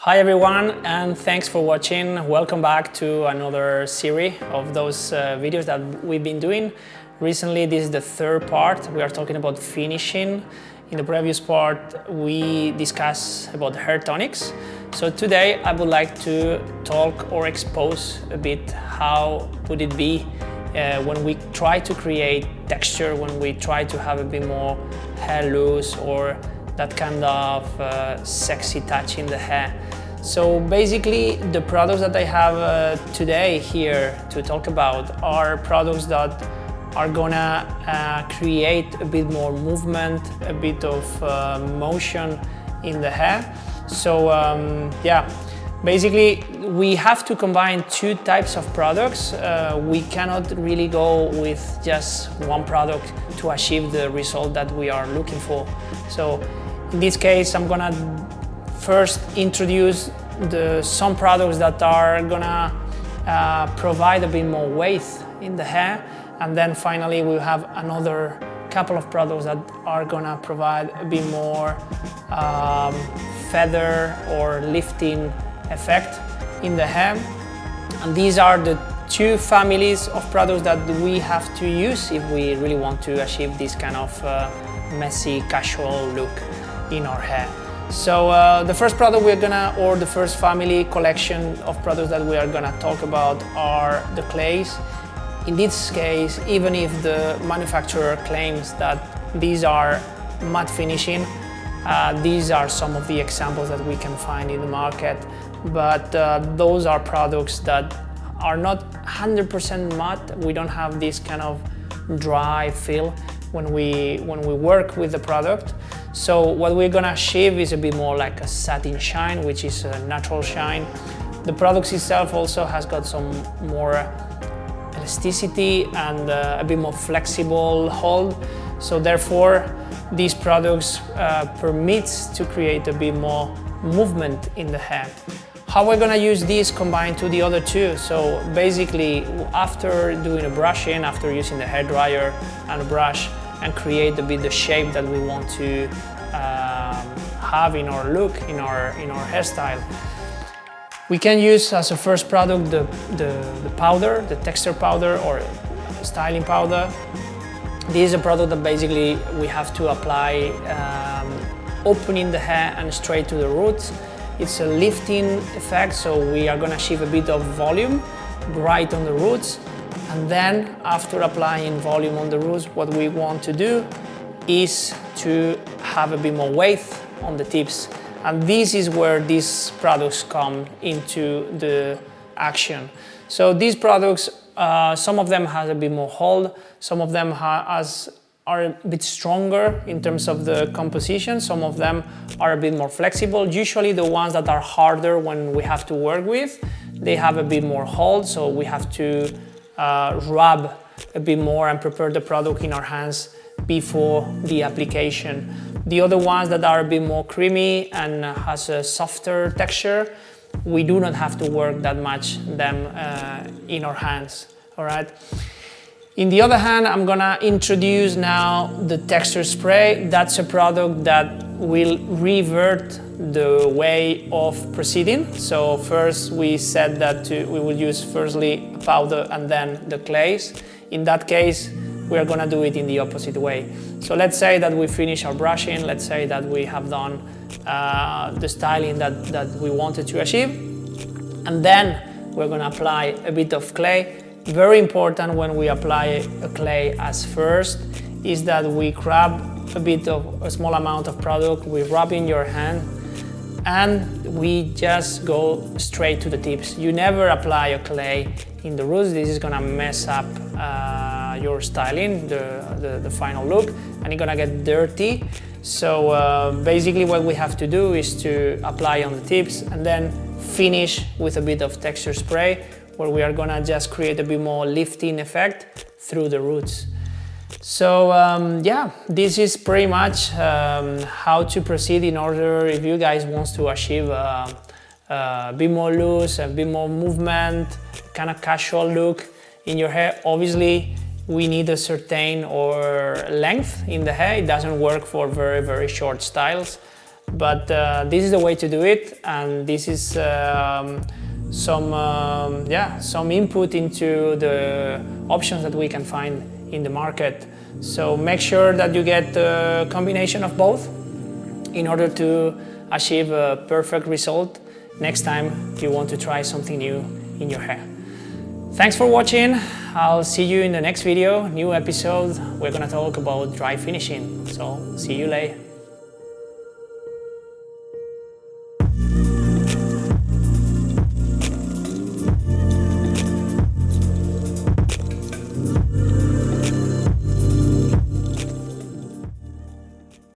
Hi everyone, and thanks for watching. Welcome back to another series of those videos that we've been doing. Recently, this is the third part. We are talking about finishing. In the previous part, we discussed about hair tonics. So today, I would like to talk or expose a bit how would it be when we try to create texture, when we try to have a bit more hair loose or that kind of sexy touch in the hair. So basically the products that I have today here to talk about are products that are gonna create a bit more movement, a bit of motion in the hair. So yeah, basically we have to combine two types of products. We cannot really go with just one product to achieve the result that we are looking for. So in this case, I'm gonna first introduce some products that are gonna provide a bit more weight in the hair, and then finally we'll have another couple of products that are gonna provide a bit more feather or lifting effect in the hair. And these are the two families of products that we have to use if we really want to achieve this kind of messy, casual look in our hair. So the first product the first family collection of products that we are gonna talk about are the clays. In this case, even if the manufacturer claims that these are matte finishing, these are some of the examples that we can find in the market, but those are products that are not 100% matte. We don't have this kind of dry feel when we work with the product. So what we're gonna achieve is a bit more like a satin shine, which is a natural shine. The product itself also has got some more elasticity and a bit more flexible hold. So therefore, these products permits to create a bit more movement in the hair. How we're gonna use these combined to the other two? So basically, after doing a brushing, after using the hair dryer and a brush, and create a bit the shape that we want to have in our look, in our hairstyle, we can use as a first product the powder, the texture powder or styling powder. This is a product that basically we have to apply opening the hair and straight to the roots. It's a lifting effect, so we are going to achieve a bit of volume right on the roots. And then after applying volume on the roots, what we want to do is to have a bit more weight on the tips. And this is where these products come into the action. So these products, some of them has a bit more hold, some of them are a bit stronger in terms of the composition, some of them are a bit more flexible. Usually the ones that are harder when we have to work with, they have a bit more hold, so we have to rub a bit more and prepare the product in our hands before the application. The other ones that are a bit more creamy and has a softer texture, we do not have to work that much them in our hands, all right? In the other hand, I'm gonna introduce now the texture spray. That's a product that will revert the way of proceeding. So first we said that we will use firstly powder and then the clays. In that case, we are gonna do it in the opposite way. So let's say that we finish our brushing, let's say that we have done the styling that we wanted to achieve, and then we're gonna apply a bit of clay. Very important when we apply a clay as first is that we grab a small amount of product, we rub in your hand, and we just go straight to the tips. You never apply a clay in the roots. This is gonna mess up your styling, the final look, and it's gonna get dirty. So basically what we have to do is to apply on the tips and then finish with a bit of texture spray, where we are gonna just create a bit more lifting effect through the roots. So yeah, this is pretty much how to proceed in order if you guys want to achieve a bit more loose, a bit more movement, kind of casual look in your hair. Obviously, we need a certain length in the hair. It doesn't work for very, very short styles. but this is the way to do it, and this is some input into the options that we can find in the market. So make sure that you get a combination of both in order to achieve a perfect result next time you want to try something new in your hair. Thanks for watching. I'll see you in the next video, new episode. We're gonna talk about dry finishing. So see you later.